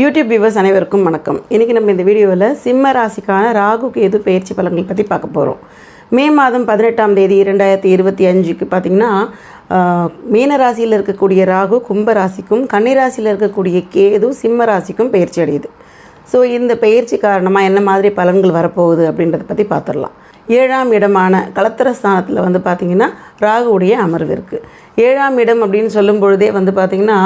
YouTube viewers அனைவருக்கும் வணக்கம். இன்றைக்கி நம்ம இந்த வீடியோவில் சிம்ம ராசிக்கான ராகு கேது பயிற்சி பலன்கள் பற்றி பார்க்க போகிறோம். மே மாதம் 18ஆம் தேதி 2025க்கு பார்த்திங்கன்னா மீன ராசியில் இருக்கக்கூடிய ராகு கும்ப ராசிக்கும், கன்னி ராசியில் இருக்கக்கூடிய கேது சிம்ம ராசிக்கும் பயிற்சி அடையுது. ஸோ இந்த பயிற்சி காரணமாக என்ன மாதிரி பலன்கள் வரப்போகுது அப்படின்றத பற்றி பார்த்துடலாம். 7ஆம் இடமான கலத்திர ஸ்தானத்தில் வந்து பார்த்திங்கன்னா ராகுவுடைய அமர்வு இருக்குது. 7ஆம் இடம் அப்படின்னு சொல்லும் பொழுதே வந்து பார்த்திங்கன்னா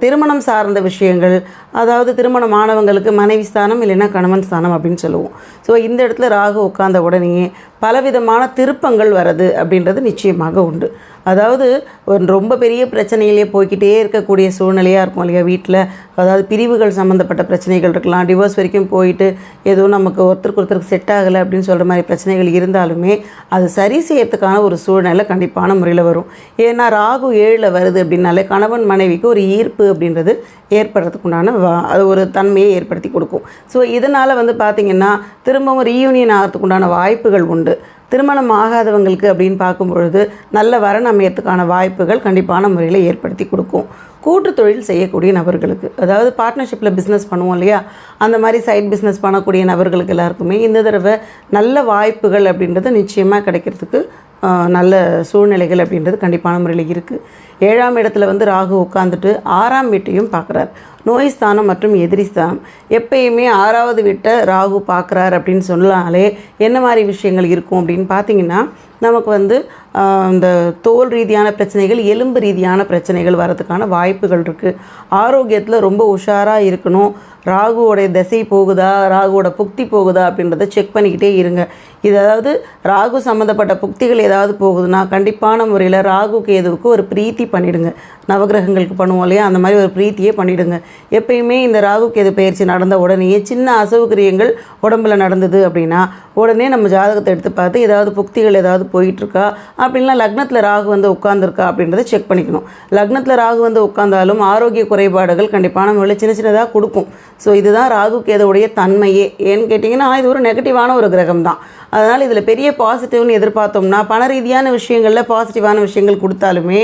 திருமணம் சார்ந்த விஷயங்கள், அதாவது திருமணமானவங்களுக்கு மனைவி ஸ்தானம் இல்லைன்னா கணவன் ஸ்தானம் அப்படின்னு சொல்லுவோம். ஸோ இந்த இடத்துல ராகு உட்கார்ந்த உடனேயே பலவிதமான திருப்பங்கள் வர்றது அப்படின்றது நிச்சயமாக உண்டு. அதாவது ரொம்ப பெரிய பிரச்சனையிலே போய்கிட்டே இருக்கக்கூடிய சூழ்நிலையாக இருக்கும் இல்லையா வீட்டில். அதாவது பிரிவுகள் சம்மந்தப்பட்ட பிரச்சனைகள் இருக்கலாம், டிவோர்ஸ் வரைக்கும் போயிட்டு ஏதோ நமக்கு ஒருத்தருக்கு செட் ஆகலை அப்படின்னு சொல்கிற மாதிரி பிரச்சனைகள் இருந்தாலுமே அது சரி செய்யறதுக்கான ஒரு சூழ்நிலை கண்டிப்பான முறையில் வரும். ஏன்னா ராகு 7ல் வருது அப்படின்னாலே கணவன் மனைவிக்கு ஒரு ஈர்ப்பு அப்படின்றது ஏற்படுறதுக்கு உண்டான அது ஒரு தன்மையை ஏற்படுத்தி கொடுக்கும். ஸோ இதனால் வந்து பார்த்திங்கன்னா திரும்பவும் ரீயூனியன் ஆகிறதுக்கு உண்டான வாய்ப்புகள் உண்டு. திருமணம் ஆகாதவங்களுக்கு அப்படின்னு பார்க்கும் பொழுது நல்ல வரன் அமையத்துக்கான வாய்ப்புகள் கண்டிப்பான முறையில் ஏற்படுத்தி கொடுக்கும். கூட்டு தொழில் செய்யக்கூடிய நபர்களுக்கு, அதாவது பார்ட்னர்ஷிப்பில் பிஸ்னஸ் பண்ணுவோம் இல்லையா, அந்த மாதிரி சைட் பிஸ்னஸ் பண்ணக்கூடிய நபர்களுக்கு எல்லாருக்குமே இந்த தடவை நல்ல வாய்ப்புகள் அப்படின்றது நிச்சயமாக கிடைக்கிறதுக்கு நல்ல சூழ்நிலைகள் அப்படின்றது கண்டிப்பான முறையில் இருக்குது. 7ஆம் இடத்துல வந்து ராகு உட்காந்துட்டு 6ஆம் வீட்டையும் பார்க்குறார். நோய் ஸ்தானம் மற்றும் எதிரி ஸ்தானம். எப்பயுமே 6வது வீட்டை ராகு பார்க்குறார் அப்படின்னு சொன்னாலே என்ன மாதிரி விஷயங்கள் இருக்கும் அப்படின்னு பார்த்திங்கன்னா, நமக்கு வந்து இந்த தோல் ரீதியான பிரச்சனைகள், எலும்பு ரீதியான பிரச்சனைகள் வரதுக்கான வாய்ப்புகள் இருக்குது. ஆரோக்கியத்தில் ரொம்ப உஷாராக இருக்கணும். ராகுவோடைய திசை போகுதா, ராகுவோட புக்தி போகுதா அப்படின்றத செக் பண்ணிக்கிட்டே இருங்க. இது அதாவது ராகு சம்மந்தப்பட்ட புக்திகள் ஏதாவது போகுதுன்னா கண்டிப்பான முறையில் ராகு கேதுவுக்கு ஒரு பிரீத்தி பண்ணிவிடுங்க. நவகிரகங்களுக்கு பண்ணுவோம் இல்லையா, அந்த மாதிரி ஒரு பிரீத்தியே பண்ணிவிடுங்க. எப்பயுமே இந்த ராகு கேது பயிற்சி நடந்த உடனேயே சின்ன அசௌகரியங்கள் உடம்புல நடந்தது அப்படின்னா உடனே நம்ம ஜாதகத்தை எடுத்து பார்த்து ஏதாவது புக்திகள் ஏதாவது போயிட்டுருக்கா அப்படின்னா லக்னத்தில் ராகு வந்து உட்காந்துருக்கா அப்படின்றத செக் பண்ணிக்கணும். லக்னத்தில் ராகு வந்து உட்கார்ந்தாலும் ஆரோக்கிய குறைபாடுகள் கண்டிப்பான முறையில் சின்ன சின்னதாக கொடுக்கும். ஸோ இதுதான் ராகு கேதுவுடைய தன்மையே. ஏன்னு கேட்டிங்கன்னா இது ஒரு நெகட்டிவான ஒரு கிரகம் தான். அதனால் இதில் பெரிய பாசிட்டிவ்னு எதிர்பார்த்தோம்னா பண ரீதியான விஷயங்களில் பாசிட்டிவான விஷயங்கள் கொடுத்தாலுமே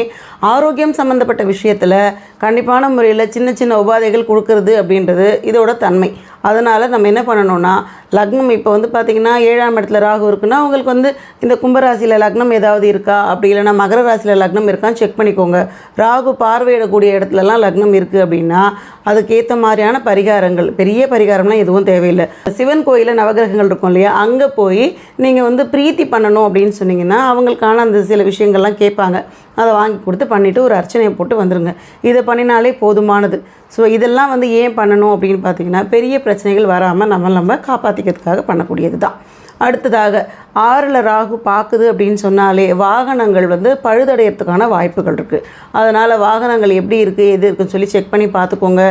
ஆரோக்கியம் சம்மந்தப்பட்ட விஷயத்தில் கண்டிப்பான முறையில் சின்ன சின்ன உபாதைகள் கொடுக்கறது அப்படின்றது இதோட தன்மை. அதனால் நம்ம என்ன பண்ணணும்னா லக்னம் இப்போ வந்து பார்த்திங்கன்னா 7ஆம் இடத்துல ராகு இருக்குன்னா உங்களுக்கு வந்து இந்த கும்பராசியில் லக்னம் ஏதாவது இருக்கா, அப்படி இல்லைனா மகர ராசியில் லக்னம் இருக்கான்னு செக் பண்ணிக்கோங்க. ராகு பார்வையிடக்கூடிய இடத்துலலாம் லக்னம் இருக்குது அப்படின்னா அதுக்கேற்ற மாதிரியான பரிகாரங்கள், பெரிய பரிகாரம்லாம் எதுவும் தேவையில்லை. சிவன் கோயிலில் நவகிரகங்கள் இருக்கும் இல்லையா, அங்கே போய் நீங்கள் வந்து பிரீத்தி பண்ணணும் அப்படின்னு சொன்னீங்கன்னா அவங்களுக்கான அந்த சில விஷயங்கள்லாம் கேட்பாங்க. அதை வாங்கி கொடுத்து பண்ணிவிட்டு ஒரு அர்ச்சனையை போட்டு வந்துடுங்க. இதை பண்ணினாலே போதுமானது. ஸோ இதெல்லாம் வந்து ஏன் பண்ணணும் அப்படின்னு பார்த்தீங்கன்னா பெரிய பிரச்சனைகள் வராமல் நம்ம காப்பாற்றிக்கிறதுக்காக பண்ணக்கூடியது தான். அடுத்ததாக 6ல் ராகு பார்க்குது அப்படின்னு சொன்னாலே வாகனங்கள் வந்து பழுதடைகிறதுக்கான வாய்ப்புகள் இருக்குது. அதனால் வாகனங்கள் எப்படி இருக்குது எது இருக்குன்னு சொல்லி செக் பண்ணி பார்த்துக்கோங்க.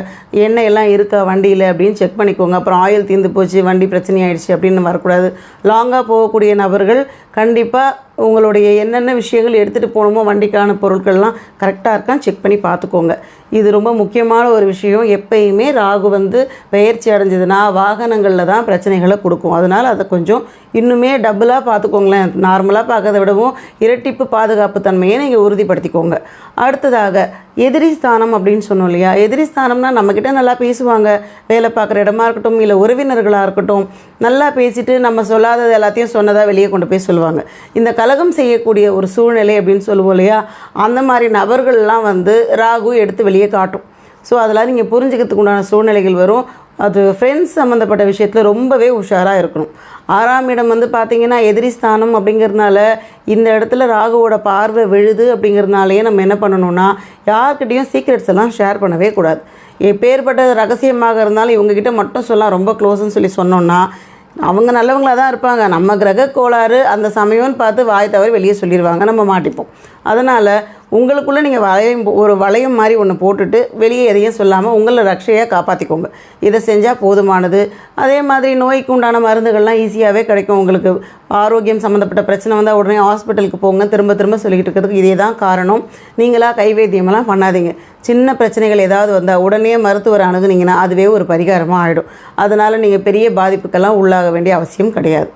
எண்ணெய் எல்லாம் இருக்கா வண்டியில் அப்படின்னு செக் பண்ணிக்கோங்க. அப்புறம் ஆயில் தீர்ந்து போச்சு, வண்டி பிரச்சனை ஆகிடுச்சு அப்படின்னு வரக்கூடாது. லாங்காக போகக்கூடிய நபர்கள் கண்டிப்பாக உங்களுடைய என்னென்ன விஷயங்கள் எடுத்துகிட்டு போகணுமோ வண்டிக்கான பொருட்கள்லாம் கரெக்டாக இருக்கான்னு செக் பண்ணி பார்த்துக்கோங்க. இது ரொம்ப முக்கியமான ஒரு விஷயம். எப்பயுமே ராகு வந்து பயிற்சி அடைஞ்சதுன்னா வாகனங்களில் தான் பிரச்சனைகளை கொடுக்கும். அதனால் அதை கொஞ்சம் இன்னுமே டபுளாக பார்த்துக்கோங்களேன். நார்மலாக பார்க்கறத விடவும் இரட்டிப்பு பாதுகாப்பு தன்மையை நீங்கள் உறுதிப்படுத்திக்கோங்க. அடுத்ததாக எதிரி ஸ்தானம் அப்படின்னு சொன்னோம் இல்லையா, எதிரி ஸ்தானம்னா நம்மக்கிட்ட நல்லா பேசுவாங்க. வேலை பார்க்குற இடமா இருக்கட்டும் இல்லை உறவினர்களாக இருக்கட்டும், நல்லா பேசிட்டு நம்ம சொல்லாதது எல்லாத்தையும் சொன்னதாக வெளியே கொண்டு போய் சொல்லுவாங்க. இந்த கலகம் செய்யக்கூடிய ஒரு சூழ்நிலை அப்படின்னு சொல்லுவோம் இல்லையா, அந்த மாதிரி நபர்கள்லாம் வந்து ராகு எடுத்து வெளியே காட்டும். ஸோ அதெல்லாம் நீங்கள் புரிஞ்சுக்கிறதுக்கு உண்டான சூழ்நிலைகள் வரும். அது ஃப்ரெண்ட்ஸ் சம்மந்தப்பட்ட விஷயத்தில் ரொம்பவே உஷாராக இருக்கணும். 6ஆம் இடம் வந்து பார்த்திங்கன்னா எதிரி ஸ்தானம் அப்படிங்கிறதுனால இந்த இடத்துல ராகுவோட பார்வை விழுது அப்படிங்கிறதுனாலேயே நம்ம என்ன பண்ணணும்னா யார்கிட்டையும் சீக்ரெட்ஸ் எல்லாம் ஷேர் பண்ணவே கூடாது. எப்பேற்பட்ட ரகசியமாக இருந்தாலும் இவங்ககிட்ட மட்டும் சொல்லலாம். ரொம்ப க்ளோஸ்ன்னு சொல்லி சொன்னோன்னா அவங்க நல்லவங்களாக தான் இருப்பாங்க. நம்ம கிரக கோளாறு அந்த சமயம்னு பார்த்து வாய் தவறி வெளியே சொல்லிடுவாங்க, நம்ம மாட்டிப்போம். அதனால் உங்களுக்குள்ளே நீங்கள் ஒரு வளையம் மாதிரி ஒன்று போட்டுட்டு வெளியே எதையும் சொல்லாமல் உங்களை ரட்சையாக காப்பாற்றிக்கோங்க. இதை செஞ்சால் போதுமானது. அதே மாதிரி நோய்க்கு உண்டான மருந்துகள்லாம் ஈஸியாகவே கிடைக்கும். உங்களுக்கு ஆரோக்கியம் சம்மந்தப்பட்ட பிரச்சனை வந்தால் உடனே ஹாஸ்பிட்டலுக்கு போங்க. திரும்ப திரும்ப சொல்லிக்கிட்டு இருக்கிறதுக்கு இதே தான் காரணம். நீங்களாக கைவேத்தியமெல்லாம் பண்ணாதீங்க. சின்ன பிரச்சனைகள் ஏதாவது வந்தால் உடனே மருத்துவர் அணுகுனீங்கன்னா அதுவே ஒரு பரிகாரமாக ஆகிடும். அதனால் நீங்கள் பெரிய பாதிப்புக்கெல்லாம் உள்ளாக வேண்டிய அவசியம் கிடையாது.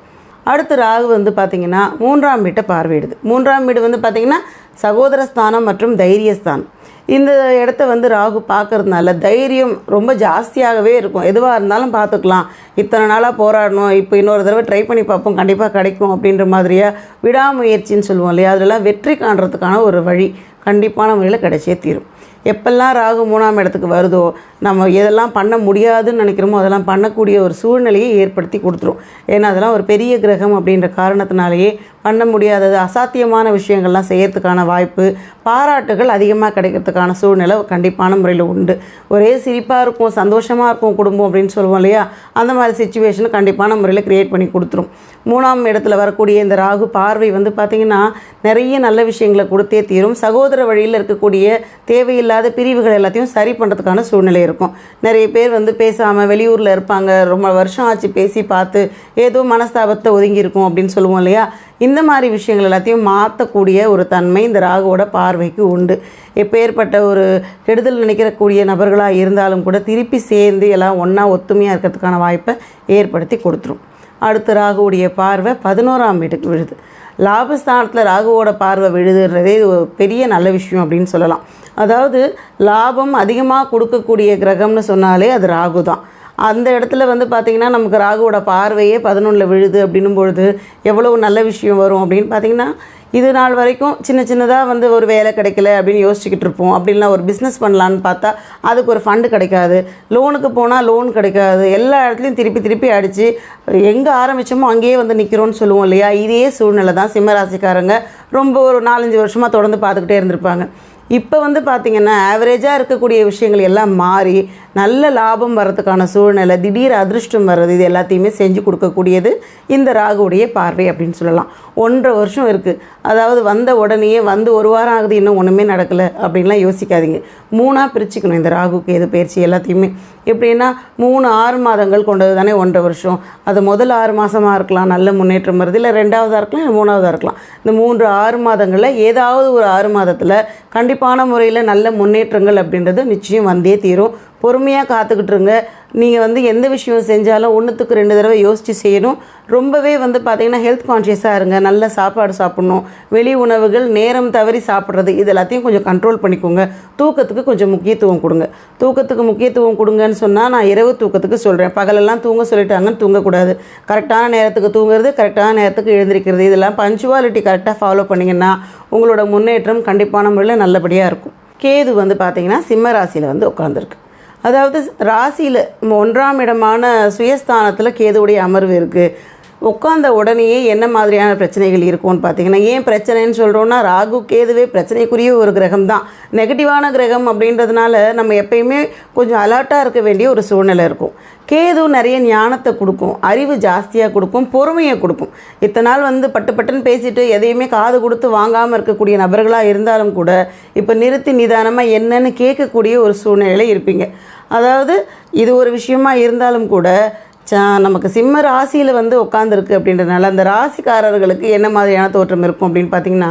அடுத்து ராகு வந்து பார்த்திங்கன்னா 3ஆம் வீட்டை பார்வையிடுது. 3ஆம் வீடு வந்து பார்த்திங்கன்னா சகோதரஸ்தானம் மற்றும் தைரியஸ்தானம். இந்த இடத்த வந்து ராகு பார்க்கறதுனால தைரியம் ரொம்ப ஜாஸ்தியாகவே இருக்கும். எதுவாக இருந்தாலும் பார்த்துக்கலாம், இத்தனை நாளாக போராடணும், இப்போ இன்னொரு தடவை ட்ரை பண்ணி பார்ப்போம், கண்டிப்பாக கிடைக்கும் அப்படின்ற மாதிரியாக விடாமுயற்சின்னு சொல்லுவோம் இல்லையா, அதெல்லாம் வெற்றி காண்றதுக்கான ஒரு வழி கண்டிப்பான முறையில் கிடைச்சே தீரும். எப்பெல்லாம் ராகு 3ஆம் இடத்துக்கு வருதோ நம்ம எதெல்லாம் பண்ண முடியாதுன்னு நினைக்கிறோமோ அதெல்லாம் பண்ணக்கூடிய ஒரு சூழ்நிலையை ஏற்படுத்தி கொடுத்துரும். ஏன்னா அதெல்லாம் ஒரு பெரிய கிரகம் அப்படின்ற காரணத்தினாலேயே பண்ண முடியாதது, அசாத்தியமான விஷயங்கள்லாம் செய்யறதுக்கான வாய்ப்பு, பாராட்டுகள் அதிகமாக கிடைக்கிறதுக்கான சூழ்நிலை கண்டிப்பான முறையில் உண்டு. ஒரே சிரிப்பாக இருக்கும், சந்தோஷமாக இருக்கும் குடும்பம் அப்படின்னு சொல்லுவோம் இல்லையா, அந்த மாதிரி சுச்சுவேஷனை கண்டிப்பான முறையில் க்ரியேட் பண்ணி கொடுத்துரும். 3ஆம் இடத்துல வரக்கூடிய இந்த ராகு பார்வை வந்து பார்த்திங்கன்னா நிறைய நல்ல விஷயங்களை கொடுத்தே தீரும். சகோதர வழியில் இருக்கக்கூடிய தேவையில்லாத பிரிவுகள் எல்லாத்தையும் சரி பண்ணுறதுக்கான சூழ்நிலை இருக்கும். நிறைய பேர் வந்து பேசாமல் வெளியூரில் இருப்பாங்க, ரொம்ப வருஷம் ஆச்சு பேசி பார்த்து, ஏதோ மனஸ்தாபத்தை ஒதுங்கி இருக்கும் அப்படின்னு சொல்லுவோம் இல்லையா, இந்த மாதிரி விஷயங்கள் எல்லாத்தையும் மாற்றக்கூடிய ஒரு தன்மை இந்த ராகுவோட பார்வைக்கு உண்டு. எப்பேற்பட்ட ஒரு கெடுதல் நினைக்கிறக்கூடிய நபர்களாக இருந்தாலும் கூட திருப்பி சேர்ந்து எல்லாம் ஒன்றா ஒத்துமையாக இருக்கிறதுக்கான வாய்ப்பை ஏற்படுத்தி கொடுத்துரும். அடுத்து ராகுவுடைய பார்வை 11ஆம் வீட்டுக்கு விழுது. லாபஸ்தானத்தில் ராகுவோட பார்வை விழுதுன்றதே ஒரு பெரிய நல்ல விஷயம் அப்படின்னு சொல்லலாம். அதாவது லாபம் அதிகமாக கொடுக்கக்கூடிய கிரகம்னு சொன்னாலே அது ராகு தான். அந்த இடத்துல வந்து பார்த்திங்கன்னா நமக்கு ராகுவோட பார்வையே 11 விழுது அப்படின்னும் பொழுது எவ்வளவு நல்ல விஷயம் வரும் அப்படின்னு பார்த்திங்கன்னா, இது நாள் வரைக்கும் சின்ன சின்னதாக வந்து ஒரு வேலை கிடைக்கல அப்படின்னு யோசிச்சுக்கிட்டு இருப்போம். அப்படின்னா ஒரு பிஸ்னஸ் பண்ணலான்னு பார்த்தா அதுக்கு ஒரு ஃபண்டு கிடைக்காது, லோனுக்கு போனால் லோன் கிடைக்காது, எல்லா இடத்துலையும் திருப்பி திருப்பி அடித்து எங்கே ஆரம்பித்தோமோ அங்கேயே வந்து நிற்கிறோன்னு சொல்லுவோம் இல்லையா. இதே சூழ்நிலை தான் சிம்மராசிக்காரங்க ரொம்ப ஒரு 4-5 வருஷமாக தொடர்ந்து பார்த்துக்கிட்டே இருந்திருப்பாங்க. இப்போ வந்து பார்த்திங்கன்னா ஆவரேஜாக இருக்கக்கூடிய விஷயங்கள் எல்லாம் மாறி நல்ல லாபம் வர்றதுக்கான சூழ்நிலை, திடீர் அதிர்ஷ்டம் வர்றது, இது எல்லாத்தையுமே செஞ்சு கொடுக்கக்கூடியது இந்த ராகுவுடைய பார்வை அப்படின்னு சொல்லலாம். 1.5 வருஷம் இருக்குது. அதாவது வந்த உடனேயே வந்து 1 வாரம் ஆகுது இன்னும் ஒன்றுமே நடக்கலை அப்படின்லாம் யோசிக்காதீங்க. 3ஆக பிரிச்சுக்கணும் இந்த ராகு கேது பயிற்சி எல்லாத்தையுமே. எப்படின்னா 3-6 மாதங்கள் கொண்டது தானே 1.5 வருஷம். அது முதல் 6 மாதமாக இருக்கலாம் நல்ல முன்னேற்றம் வருது, இல்லை 2ஆவதாக இருக்கலாம், இல்லை 3ஆவதாக இருக்கலாம். இந்த 3-6 மாதங்களில் ஏதாவது ஒரு 6 மாதத்தில் கண்டிப்பான முறையில் நல்ல முன்னேற்றங்கள் அப்படின்றது நிச்சயம் வந்தே தீரும். பொறுமையாக காத்துக்கிட்டுருங்க. நீங்கள் வந்து எந்த விஷயம் செஞ்சாலும் 1க்கு 2 தடவை யோசித்து செய்யணும். ரொம்பவே வந்து பார்த்திங்கன்னா ஹெல்த் கான்ஷியஸாக இருங்க. நல்ல சாப்பாடு சாப்பிட்ணும், வெளி உணவுகள் நேரம் தவறி சாப்பிட்றது, இது எல்லாத்தையும் கொஞ்சம் கண்ட்ரோல் பண்ணிக்கோங்க. தூக்கத்துக்கு கொஞ்சம் முக்கியத்துவம் கொடுங்க. தூக்கத்துக்கு முக்கியத்துவம் கொடுங்கன்னு சொன்னால் நான் இரவு தூக்கத்துக்கு சொல்கிறேன். பகலெல்லாம் தூங்க சொல்லிட்டாங்கன்னு தூங்கக்கூடாது. கரெக்டான நேரத்துக்கு தூங்குறது, கரெக்டான நேரத்துக்கு எழுந்திருக்கிறது, இதெல்லாம் பஞ்சுவாலிட்டி கரெக்டாக ஃபாலோ பண்ணிங்கன்னா உங்களோட முன்னேற்றம் கண்டிப்பான முறையில் நல்லபடியாக இருக்கும். கேது வந்து பார்த்திங்கன்னா சிம்ம ராசியில் வந்து உட்காந்துருக்கு. அதாவது ராசியில் 1ஆம் இடமான சுயஸ்தானத்தில் கேதுவுடைய அமர்வு இருக்குது. உட்காந்த உடனேயே என்ன மாதிரியான பிரச்சனைகள் இருக்கும்னு பார்த்திங்கன்னா, ஏன் பிரச்சனைன்னு சொல்கிறோன்னா ராகு கேதுவே பிரச்சனைக்குரிய ஒரு கிரகம் தான். நெகட்டிவான கிரகம் அப்படின்றதுனால நம்ம எப்பயுமே கொஞ்சம் அலர்ட்டாக இருக்க வேண்டிய ஒரு சூழ்நிலை இருக்கும். கேது நிறைய ஞானத்தை கொடுக்கும், அறிவு ஜாஸ்தியாக கொடுக்கும், பொறுமையை கொடுக்கும். இத்தனை நாள் வந்து பட்டுன்னு பேசிட்டு எதையுமே காது கொடுத்து வாங்காமல் இருக்கக்கூடிய நபர்களாக இருந்தாலும் கூட இப்போ நிறுத்தி நிதானமாக என்னன்னு கேட்கக்கூடிய ஒரு சூழ்நிலையில் இருப்பீங்க. அதாவது இது ஒரு விஷயமா இருந்தாலும் கூட நமக்கு சிம்ம ராசியில் வந்து உட்காந்துருக்கு அப்படின்றதுனால அந்த ராசிக்காரர்களுக்கு என்ன மாதிரியான தோற்றம் இருக்கும் அப்படின்னு பார்த்திங்கன்னா,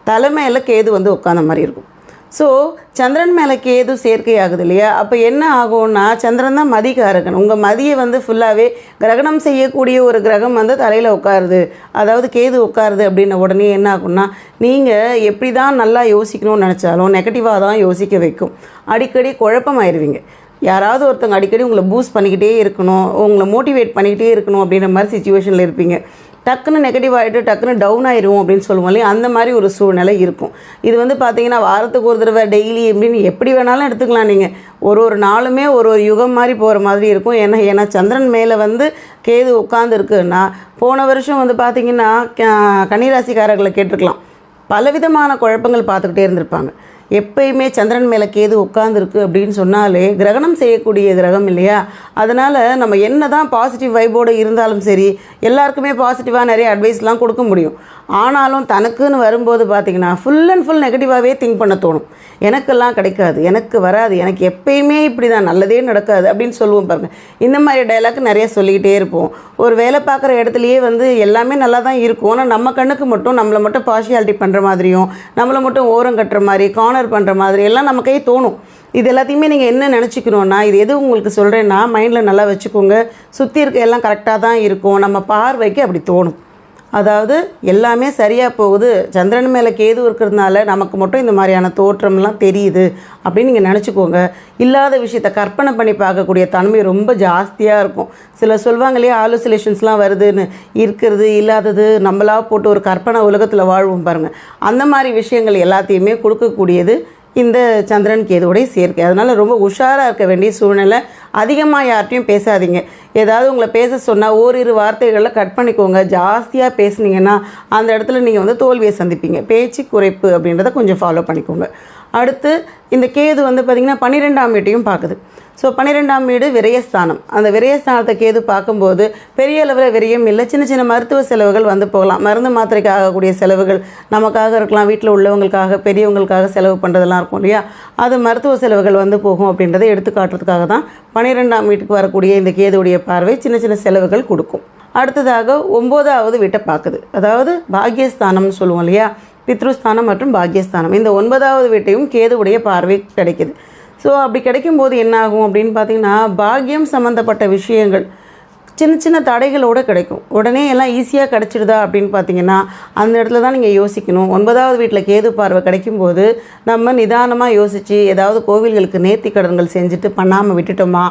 தலைமையில் கேது வந்து உட்காந்த மாதிரி இருக்கும். ஸோ சந்திரன் மேலே கேது சேர்க்கை ஆகுது இல்லையா, அப்போ என்ன ஆகும்னா சந்திரன் தான் மதிகாரகன். உங்கள் மதியை வந்து ஃபுல்லாகவே கிரகணம் செய்யக்கூடிய ஒரு கிரகம் வந்து தலையில் உட்காருது, அதாவது கேது உட்காருது அப்படின்ன உடனே என்ன ஆகும்னா நீங்கள் எப்படி தான் நல்லா யோசிக்கணும்னு நினச்சாலும் நெகட்டிவாக தான் யோசிக்க வைக்கும். அடிக்கடி குழப்பமாயிருவீங்க. யாராவது ஒருத்தவங்க அடிக்கடி உங்களை பூஸ்ட் பண்ணிக்கிட்டே இருக்கணும், உங்களை மோட்டிவேட் பண்ணிக்கிட்டே இருக்கணும் அப்படின்ற மாதிரி சிச்சுவேஷனில் இருப்பீங்க. டக்குன்னு நெகட்டிவ் ஆகிட்டு டக்குன்னு டவுன் ஆயிரும் அப்படின்னு சொல்லுவோம் இல்லையா, அந்த மாதிரி ஒரு சூழ்நிலை இருக்கும். இது வந்து பார்த்திங்கன்னா வாரத்துக்கு ஒரு தடவை டெய்லி எப்படின்னு எப்படி வேணாலும் எடுத்துக்கலாம். நீங்கள் ஒரு நாளுமே ஒரு யுகம் மாதிரி போகிற மாதிரி இருக்கும். ஏன்னா சந்திரன் மேலே வந்து கேது உட்கார்ந்து இருக்குன்னா, போன வருஷம் வந்து பார்த்திங்கன்னா கன்னிராசிக்காரர்களை கேட்டிருக்கலாம், பலவிதமான குழப்பங்கள் பார்த்துக்கிட்டே இருந்திருப்பாங்க. எப்பயுமே சந்திரன் மேலே கேது உட்காந்துருக்கு அப்படின்னு சொன்னாலே கிரகணம் செய்யக்கூடிய கிரகம் இல்லையா, அதனால் நம்ம என்ன தான் பாசிட்டிவ் வைபோடு இருந்தாலும் சரி, எல்லாருக்குமே பாசிட்டிவாக நிறைய அட்வைஸ்லாம் கொடுக்க முடியும். ஆனாலும் தனக்குன்னு வரும்போது பார்த்திங்கன்னா ஃபுல் அண்ட் ஃபுல் நெகட்டிவாகவே திங்க் பண்ண தோணும். எனக்கெல்லாம் கிடைக்காது, எனக்கு வராது, எனக்கு எப்பயுமே இப்படி தான், நல்லதே நடக்காது அப்படின்னு சொல்லுவோம் பாருங்கள். இந்த மாதிரி டைலாக் நிறைய சொல்லிக்கிட்டே இருப்போம். ஒரு வேலை பார்க்குற இடத்துலையே வந்து எல்லாமே நல்லா தான் இருக்கும், ஆனால் நம்ம கண்ணுக்கு மட்டும் நம்மளை மட்டும் பார்ஷியாலிட்டி பண்ணுற மாதிரியும் நம்மளை மட்டும் ஓரம் கட்டுற மாதிரி கார்னர் பண்ணுற மாதிரி எல்லாம் நமக்கே தோணும். இது எல்லாத்தையுமே நீங்கள் என்ன நினச்சிக்கணுன்னா, இது எது உங்களுக்கு சொல்கிறேன்னா மைண்டில் நல்லா வச்சுக்கோங்க. சுற்றி இருக்க எல்லாம் கரெக்டாக தான் இருக்கும், நம்ம பார்வைக்கு அப்படி தோணும். அதாவது எல்லாமே சரியாக போகுது, சந்திரன் மேலே கேது இருக்கிறதுனால நமக்கு மட்டும் இந்த மாதிரியான தோற்றம்லாம் தெரியுது அப்படின்னு நீங்கள் நினச்சிக்கோங்க. இல்லாத விஷயத்தை கற்பனை பண்ணி பார்க்கக்கூடிய தன்மை ரொம்ப ஜாஸ்தியாக இருக்கும். சிலர் சொல்லுவாங்க இல்லையா, ஆலோசிலேஷன்ஸ்லாம் வருதுன்னு, இருக்கிறது இல்லாதது நம்மளா போட்டு ஒரு கற்பனை உலகத்தில் வாழ்வோம் பாருங்கள். அந்த மாதிரி விஷயங்கள் எல்லாத்தையுமே கொடுக்கக்கூடியது இந்த சந்திரன் கேதுவுடைய சேர்க்கை. அதனால் ரொம்ப உஷாராக இருக்க வேண்டிய சூழ்நிலை. அதிகமாக யார்ட்டையும் பேசாதீங்க. ஏதாவது உங்களை பேச சொன்னால் ஓரிரு வார்த்தைகளில் கட் பண்ணிக்கோங்க. ஜாஸ்தியாக பேசுனீங்கன்னா அந்த இடத்துல நீங்கள் வந்து தோல்வியை சந்திப்பீங்க. பேச்சு குறைப்பு அப்படின்றத கொஞ்சம் ஃபாலோ பண்ணிக்கோங்க. அடுத்து இந்த கேது வந்து பார்த்திங்கன்னா 12ஆம் வீட்டையும் பார்க்குது. ஸோ 12ஆம் வீடு விரயஸ்தானம். அந்த விரயஸ்தானத்தை கேது பார்க்கும்போது பெரிய அளவில் விரயம் இல்லை, சின்ன சின்ன மருத்துவ செலவுகள் வந்து போகலாம். மருந்து மாத்திரைக்கு ஆகக்கூடிய செலவுகள் நமக்காக இருக்கலாம், வீட்டில் உள்ளவங்களுக்காக பெரியவங்களுக்காக செலவு பண்ணுறதெல்லாம் இருக்கும் இல்லையா, அது மருத்துவ செலவுகள் வந்து போகும் அப்படின்றத எடுத்துக்காட்டுறதுக்காக தான் 12ஆம் வீட்டுக்கு வரக்கூடிய இந்த கேதுவுடைய பார்வை சின்ன சின்ன செலவுகள் கொடுக்கும். அடுத்ததாக 9ஆவது வீட்டை பார்க்குது. அதாவது பாக்யஸ்தானம்னு சொல்லுவோம் இல்லையா, பித்ருஸ்தானம் மற்றும் பாக்யஸ்தானம். இந்த 9ஆவது வீட்டையும் கேதுவுடைய பார்வை கிடைக்குது. ஸோ அப்படி கிடைக்கும்போது என்ன ஆகும் அப்படின்னு பார்த்திங்கன்னா, பாக்கியம் சம்மந்தப்பட்ட விஷயங்கள் சின்ன சின்ன தடைகளோடு கிடைக்கும். உடனே எல்லாம் ஈஸியாக கிடச்சிடுதா அப்படின்னு பார்த்தீங்கன்னா அந்த இடத்துல தான் நீங்கள் யோசிக்கணும். 9ஆவது வீட்டில் கேது பார்வை கிடைக்கும்போது நம்ம நிதானமாக யோசித்து ஏதாவது கோவில்களுக்கு நேர்த்தி கடன்கள் செஞ்சுட்டு பண்ணாமல் விட்டுட்டோமா,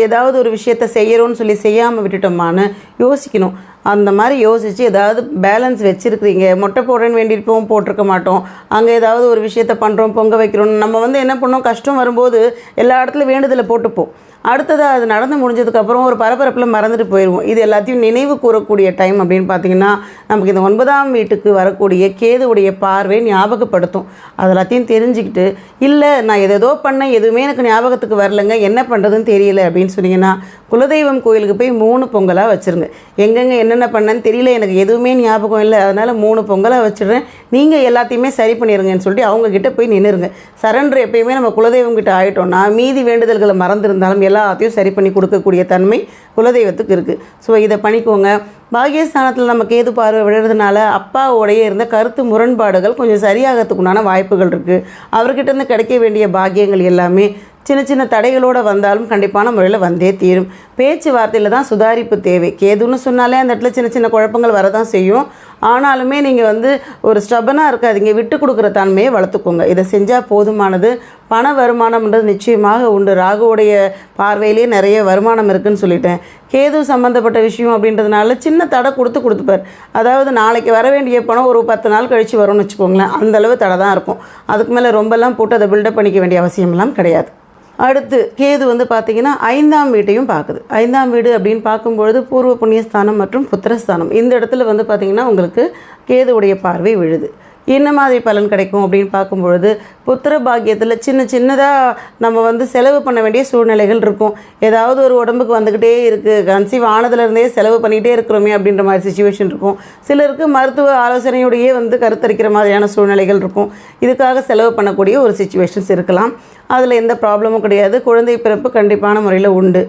ஏதாவது ஒரு விஷயத்தை செய்கிறோன்னு சொல்லி செய்யாமல் விட்டுட்டோமான்னு யோசிக்கணும். அந்த மாதிரி யோசித்து ஏதாவது பேலன்ஸ் வச்சுருக்கிறீங்க, மொட்டை போடுறேன்னு வேண்டியிருப்போம், போட்டிருக்க மாட்டோம், அங்கே ஏதாவது ஒரு விஷயத்தை பண்ணுறோம், பொங்க வைக்கிறோம், நம்ம வந்து என்ன பண்ணோம், கஷ்டம் வரும்போது எல்லா இடத்துலையும் வேண்டுதலை போட்டுப்போம். அடுத்ததாக அது நடந்து முடிஞ்சதுக்கப்புறம் ஒரு பரபரப்பில் மறந்துட்டு போயிடுவோம். இது எல்லாத்தையும் நினைவு கூறக்கூடிய டைம் அப்படின்னு பார்த்திங்கன்னா நமக்கு இந்த 9ஆம் வீட்டுக்கு வரக்கூடிய கேதுவுடைய பார்வை ஞாபகப்படுத்தும். அது எல்லாத்தையும் தெரிஞ்சுக்கிட்டு, இல்லை நான் எதோ பண்ணேன், எதுவுமே எனக்கு ஞாபகத்துக்கு வரலைங்க, என்ன பண்ணுறதுன்னு தெரியல அப்படின்னு சொன்னீங்கன்னா குலதெய்வம் கோயிலுக்கு போய் 3 பொங்கலாக வச்சுருங்க. எங்கெங்கே என்னென்ன பண்ணேன்னு தெரியல, எனக்கு எதுவுமே ஞாபகம் இல்லை, அதனால் 3 பொங்கலாக வச்சுடுறேன், நீங்கள் எல்லாத்தையுமே சரி பண்ணிடுங்கன்னு சொல்லிட்டு அவங்கக்கிட்ட போய் நின்றுருங்க. சரண்டர் எப்பயுமே நம்ம குலதெய்வம் கிட்ட ஆகிட்டோம்னா மீதி வேண்டுதல்களை மறந்துருந்தாலும் எல்லாத்தையும் சரி பண்ணி கொடுக்கக்கூடிய தன்மை குலதெய்வத்துக்கு இருக்குது. ஸோ இதை பண்ணிக்கோங்க. பாகியஸ்தானத்தில் நம்ம கேது பார்வை விழுறதுனால அப்பாவோடைய இருந்த கருத்து முரண்பாடுகள் கொஞ்சம் சரியாகிறதுக்குண்டான வாய்ப்புகள் இருக்குது. அவர்கிட்டருந்து கிடைக்க வேண்டிய பாக்கியங்கள் எல்லாமே சின்ன சின்ன தடைகளோடு வந்தாலும் கண்டிப்பான முறையில் வந்தே தீரும். பேச்சுவார்த்தையில் தான் சுதாரிப்பு தேவை. கேதுன்னு சொன்னாலே அந்த இடத்துல சின்ன சின்ன குழப்பங்கள் வரதான் செய்யும். ஆனாலுமே நீங்கள் வந்து ஒரு ஸ்டபனாக இருக்காதீங்க, விட்டு கொடுக்குற தன்மையை வளர்த்துக்கோங்க. இதை செஞ்சால் போதுமானது. பண வருமானம்ன்றது நிச்சயமாக உண்டு. ராகுவோடைய பார்வையிலே நிறைய வருமானம் இருக்குதுன்னு சொல்லிட்டேன். கேது சம்மந்தப்பட்ட விஷயம் அப்படின்றதுனால சின்ன தடை கொடுத்துப்பார். அதாவது நாளைக்கு வர வேண்டிய பணம் ஒரு 10 நாள் கழித்து வரும்னு வச்சுக்கோங்களேன், அந்தளவு தடை தான் இருக்கும். அதுக்கு மேலே ரொம்பலாம் போட்டு அதை பில்டப் பண்ணிக்க வேண்டிய அவசியமெல்லாம் கிடையாது. அடுத்து கேது வந்து பார்த்திங்கன்னா 5ஆம் வீட்டையும் பார்க்குது. 5ஆம் வீடு அப்படின்னு பார்க்கும்பொழுது பூர்வ புண்ணியஸ்தானம் மற்றும் புத்திரஸ்தானம். இந்த இடத்துல வந்து பார்த்திங்கன்னா உங்களுக்கு கேதுவுடைய பார்வை விழுது. என்ன மாதிரி பலன் கிடைக்கும் அப்படின்னு பார்க்கும்பொழுது புத்திர பாக்கியத்தில் சின்னதாக நம்ம வந்து செலவு பண்ண வேண்டிய சூழ்நிலைகள் இருக்கும். ஏதாவது ஒரு உடம்புக்கு வந்துக்கிட்டே இருக்குது, கன்சீவ் ஆனதுலேருந்தே செலவு பண்ணிகிட்டே இருக்கிறோமே அப்படின்ற மாதிரி சிச்சுவேஷன் இருக்கும். சிலருக்கு மருத்துவ ஆலோசனையோடையே வந்து கருத்தரிக்கிற மாதிரியான சூழ்நிலைகள் இருக்கும். இதுக்காக செலவு பண்ணக்கூடிய ஒரு சிச்சுவேஷன்ஸ் இருக்கலாம். அதில் எந்த ப்ராப்ளமும் கிடையாது. குழந்தை பிறப்பு கண்டிப்பான முறையில் உண்டு.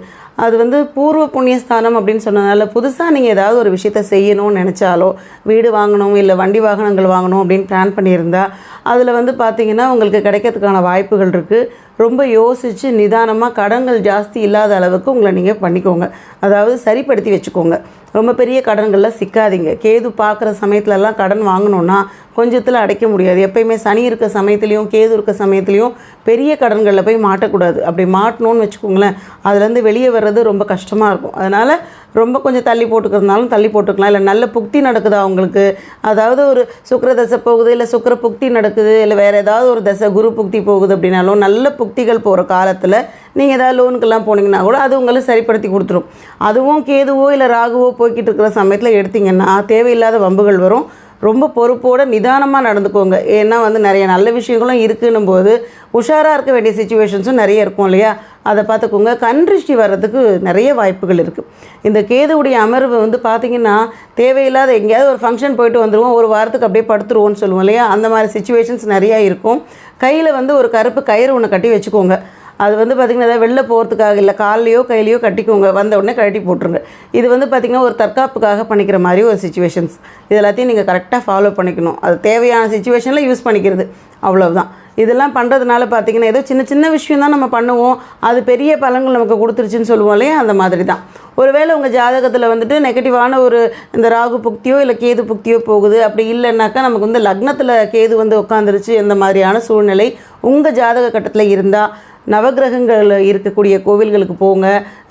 அது வந்து பூர்வ புண்ணியஸ்தானம் அப்படின்னு சொன்னதுனால புதுசாக நீங்கள் ஏதாவது ஒரு விஷயத்தை செய்யணும்னு நினச்சாலோ, வீடு வாங்கணும் இல்லை வண்டி வாகனங்கள் வாங்கணும் அப்படின்னு பிளான் பண்ணியிருந்தால் அதில் வந்து பார்த்திங்கன்னா உங்களுக்கு கிடைக்கிறதுக்கான வாய்ப்புகள் இருக்குது. ரொம்ப யோசித்து நிதானமாக கடன்கள் ஜாஸ்தி இல்லாத அளவுக்கு உங்களை நீங்கள் பண்ணிக்கோங்க. அதாவது சரிப்படுத்தி வச்சுக்கோங்க. ரொம்ப பெரிய கடன்களில் சிக்காதீங்க. கேது பார்க்குற சமயத்துலலாம் கடன் வாங்கினோன்னா கொஞ்சத்தில் அடைக்க முடியாது. எப்பயுமே சனி இருக்க சமயத்துலேயும் கேது இருக்க சமயத்துலேயும் பெரிய கடன்களில் போய் மாட்டக்கூடாது. அப்படி மாட்டணும்னு வச்சுக்கோங்களேன், அதுலேருந்து வெளியே வர்றது ரொம்ப கஷ்டமாக இருக்கும். அதனால் ரொம்ப கொஞ்சம் தள்ளி போட்டுக்கிறதுனாலும் தள்ளி போட்டுக்கலாம். இல்லை நல்ல புக்தி நடக்குதா அவங்களுக்கு, அதாவது ஒரு சுக்கிர தசை போகுது, இல்லை சுக்கிர புக்தி நடக்குது, இல்லை வேறு ஏதாவது ஒரு தசை குரு புக்தி போகுது அப்படின்னாலும் நல்ல புக்திகள் போகிற காலத்தில் நீங்கள் ஏதாவது லோனுக்கெல்லாம் போனீங்கன்னா கூட அது உங்களுக்கு சரிப்படுத்தி கொடுத்துரும். அதுவும் கேதுவோ இல்லை ராகுவோ போய்கிட்டு இருக்கிற சமயத்தில் எடுத்திங்கன்னா தேவையில்லாத வம்புகள் வரும். ரொம்ப பொறுப்போடு நிதானமாக நடந்துக்கோங்க. ஏன்னா வந்து நிறைய நல்ல விஷயங்களும் இருக்குன்னும் போது உஷாராக இருக்க வேண்டிய சிச்சுவேஷன்ஸும் நிறைய இருக்கும் இல்லையா, அதை பார்த்துக்கோங்க. கண்திருஷ்டி வர்றதுக்கு நிறைய வாய்ப்புகள் இருக்குது. இந்த கேதுவுடைய அமர்வு வந்து பார்த்திங்கன்னா தேவையில்லாத எங்கேயாவது ஒரு ஃபங்க்ஷன் போயிட்டு வந்துடுவோம், ஒரு வாரத்துக்கு அப்படியே படுத்துருவோம்னு சொல்லுவோம் இல்லையா, அந்த மாதிரி சிச்சுவேஷன்ஸ் நிறையா இருக்கும். கையில் வந்து ஒரு கருப்பு கயிறு ஒன்று கட்டி வச்சுக்கோங்க. அது வந்து பார்த்திங்கன்னா ஏதாவது வெளில போகிறதுக்காக இல்லை கால்லையோ கையிலையோ கட்டிக்கோங்க, வந்த உடனே கட்டி போட்டுருங்க. இது வந்து பார்த்திங்கன்னா ஒரு தற்காப்புக்காக பண்ணிக்கிற மாதிரி ஒரு சிச்சுவேஷன்ஸ். இது எல்லாத்தையும் நீங்கள் கரெக்டாக ஃபாலோ பண்ணிக்கணும். அது தேவையான சிச்சுவேஷனில் யூஸ் பண்ணிக்கிறது, அவ்வளவுதான். இதெல்லாம் பண்ணுறதுனால பார்த்திங்கன்னா ஏதோ சின்ன சின்ன விஷயம் தான் நம்ம பண்ணுவோம், அது பெரிய பலன்கள் நமக்கு கொடுத்துருச்சுன்னு சொல்லுவோம் இல்லையா, அந்த மாதிரி தான். ஒருவேளை உங்கள் ஜாதகத்தில் வந்துட்டு நெகட்டிவான ஒரு இந்த ராகு புக்தியோ இல்லை கேது புக்தியோ போகுது, அப்படி இல்லைன்னாக்கா நமக்கு வந்து லக்னத்தில் கேது வந்து உட்காந்துருச்சு, இந்த மாதிரியான சூழ்நிலை உங்கள் ஜாதக கட்டத்தில் இருந்தால் நவகிரகங்கள் இருக்கக்கூடிய கோவில்களுக்கு போங்க,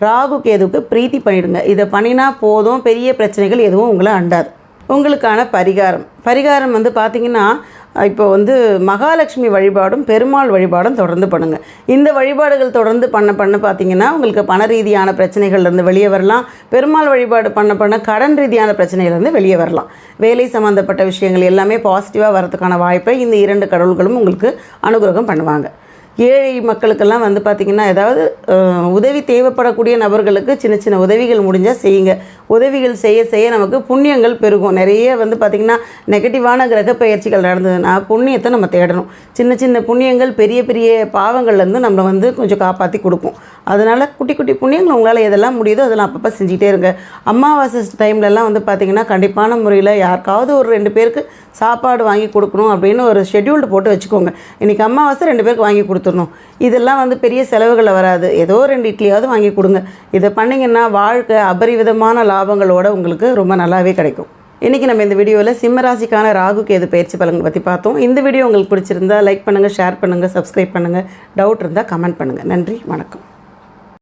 ராகு கேதுவுக்கு பிரீத்தி பண்ணிவிடுங்க. இதை பண்ணினா போதும், பெரிய பிரச்சனைகள் எதுவும் உங்களை அண்டாது. உங்களுக்கான பரிகாரம் வந்து பார்த்திங்கன்னா, இப்போ வந்து மகாலட்சுமி வழிபாடும் பெருமாள் வழிபாடும் தொடர்ந்து பண்ணுங்கள். இந்த வழிபாடுகள் தொடர்ந்து பண்ண பார்த்திங்கன்னா உங்களுக்கு பண ரீதியான பிரச்சனைகள்லேருந்து வெளியே வரலாம். பெருமாள் வழிபாடு பண்ண கடன் ரீதியான பிரச்சனைகள்லேருந்து வெளியே வரலாம். வேலை சம்மந்தப்பட்ட விஷயங்கள் எல்லாமே பாசிட்டிவாக வரதுக்கான வாய்ப்பை இந்த 2 கடவுள்களும் உங்களுக்கு அனுகிரகம் பண்ணுவாங்க. ஏழை மக்களுக்கெல்லாம் வந்து பார்த்திங்கன்னா ஏதாவது உதவி தேவைப்படக்கூடிய நபர்களுக்கு சின்ன சின்ன உதவிகள் முடிஞ்சால் செய்யுங்க. உதவிகள் செய்ய நமக்கு புண்ணியங்கள் பெருகும். நிறைய வந்து பார்த்திங்கன்னா நெகட்டிவான கிரக பயிற்சிகள் நடந்ததுன்னா புண்ணியத்தை நம்ம தேடணும். சின்ன சின்ன புண்ணியங்கள் பெரிய பெரிய பாவங்கள்லேருந்து நம்மளை வந்து கொஞ்சம் காப்பாற்றி கொடுக்கும். அதனால் குட்டி குட்டி புண்ணியங்கள் உங்களால் எதெல்லாம் முடியுதோ அதெல்லாம் அப்பப்போ செஞ்சுக்கிட்டே இருங்க. அமாவாசை டைம்லலாம் வந்து பார்த்திங்கன்னா கண்டிப்பான முறையில் யாருக்காவது ஒரு 2 பேருக்கு சாப்பாடு வாங்கி கொடுக்கணும் அப்படின்னு ஒரு ஷெட்யூல்டு போட்டு வச்சுக்கோங்க. இன்றைக்கி அமாவாசை 2 பேருக்கு வாங்கி கொடுத்துடணும். இதெல்லாம் வந்து பெரிய செலவுகளில் வராது. ஏதோ 2 இட்லியாவது வாங்கி கொடுங்க. இதை பண்ணிங்கன்னா வாழ்க்கை அபரிவிதமான லாபங்களோடு உங்களுக்கு ரொம்ப நல்லாவே கிடைக்கும். இன்றைக்கி நம்ம இந்த வீடியோவில் சிம்மராசிக்கான ராகு கேது பயிற்சி பலன்களை பற்றி பார்த்தோம். இந்த வீடியோ உங்களுக்கு பிடிச்சிருந்தா லைக் பண்ணுங்கள், ஷேர் பண்ணுங்கள், சப்ஸ்கிரைப் பண்ணுங்கள். டவுட் இருந்தால் கமெண்ட் பண்ணுங்கள். நன்றி, வணக்கம்.